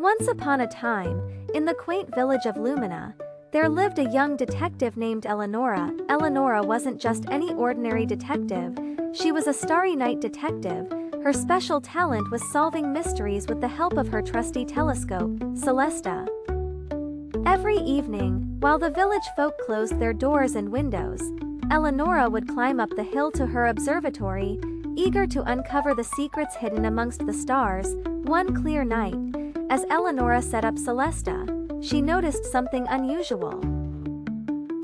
Once upon a time, in the quaint village of Lumina, there lived a young detective named Eleanora. Eleanora wasn't just any ordinary detective, she was a Starry Night Detective. Her special talent was solving mysteries with the help of her trusty telescope, Celestia. Every evening, while the village folk closed their doors and windows, Eleanora would climb up the hill to her observatory, eager to uncover the secrets hidden amongst the stars. One clear night, as Eleanora set up Celestia, she noticed something unusual.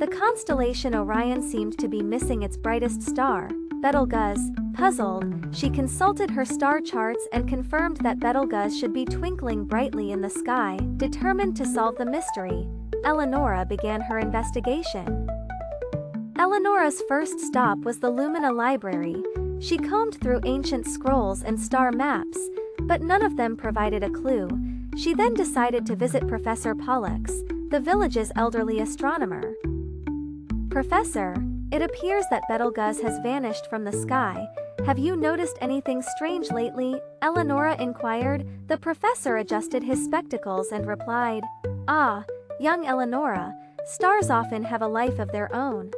The constellation Orion seemed to be missing its brightest star, Betelgeuse. Puzzled, she consulted her star charts and confirmed that Betelgeuse should be twinkling brightly in the sky. Determined to solve the mystery, Eleanora began her investigation. Eleanora's first stop was the Lumina library. She combed through ancient scrolls and star maps, but none of them provided a clue. She then decided to visit Professor Pollux, the village's elderly astronomer. "Professor, it appears that Betelgeuse has vanished from the sky. Have you noticed anything strange lately?" Eleanora inquired. The professor adjusted his spectacles and replied, "Ah, young Eleanora, stars often have a life of their own.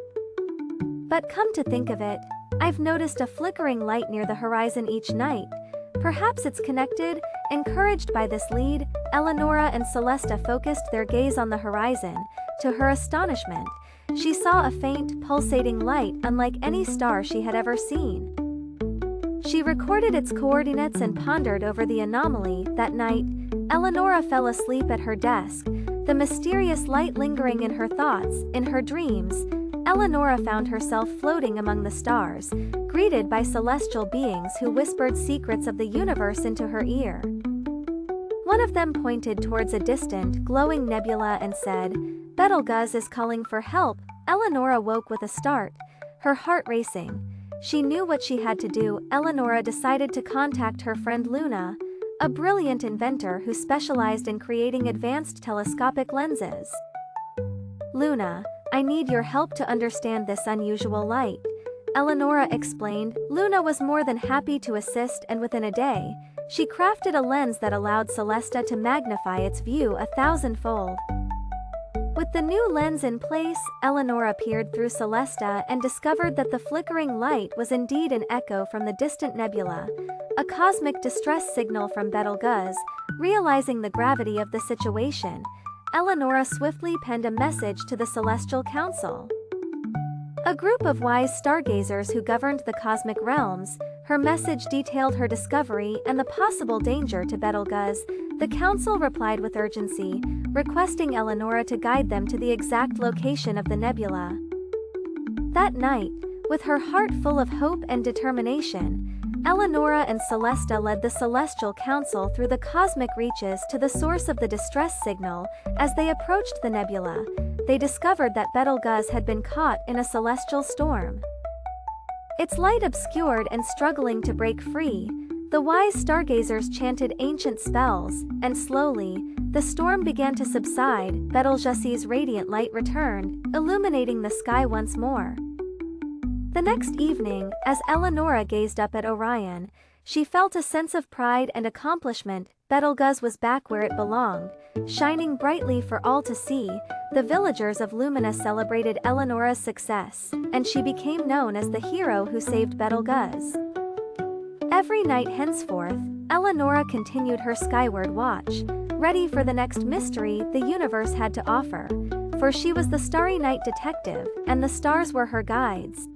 But come to think of it, I've noticed a flickering light near the horizon each night. Perhaps it's connected." Encouraged by this lead, Eleanora and Celestia focused their gaze on the horizon. To her astonishment, she saw a faint, pulsating light unlike any star she had ever seen. She recorded its coordinates and pondered over the anomaly. That night, Eleanora fell asleep at her desk, the mysterious light lingering in her thoughts. In her dreams, Eleanora found herself floating among the stars, greeted by celestial beings who whispered secrets of the universe into her ear. One of them pointed towards a distant, glowing nebula and said, "Betelgeuse is calling for help." Eleanora woke with a start, her heart racing. She knew what she had to do. Eleanora decided to contact her friend Luna, a brilliant inventor who specialized in creating advanced telescopic lenses. "Luna, I need your help to understand this unusual light," Eleanora explained. Luna was more than happy to assist, and within a day, she crafted a lens that allowed Celestia to magnify its view 1,000-fold. With the new lens in place, Eleanora peered through Celestia and discovered that the flickering light was indeed an echo from the distant nebula, a cosmic distress signal from Betelgeuse. Realizing the gravity of the situation, Eleanora swiftly penned a message to the Celestial Council, a group of wise stargazers who governed the cosmic realms. Her message detailed her discovery and the possible danger to Betelgeuse. The council replied with urgency, requesting Eleanora to guide them to the exact location of the nebula. That night, with her heart full of hope and determination, Eleanora and Celestia led the Celestial Council through the cosmic reaches to the source of the distress signal. As they approached the nebula, they discovered that Betelgeuse had been caught in a celestial storm. Its light obscured and struggling to break free, the wise stargazers chanted ancient spells, and slowly, the storm began to subside. Betelgeuse's radiant light returned, illuminating the sky once more. The next evening, as Eleanora gazed up at Orion, she felt a sense of pride and accomplishment. Betelgeuse was back where it belonged, shining brightly for all to see. The villagers of Lumina celebrated Eleanora's success, and she became known as the hero who saved Betelgeuse. Every night henceforth, Eleanora continued her skyward watch, ready for the next mystery the universe had to offer. For she was the Starry Night Detective, and the stars were her guides.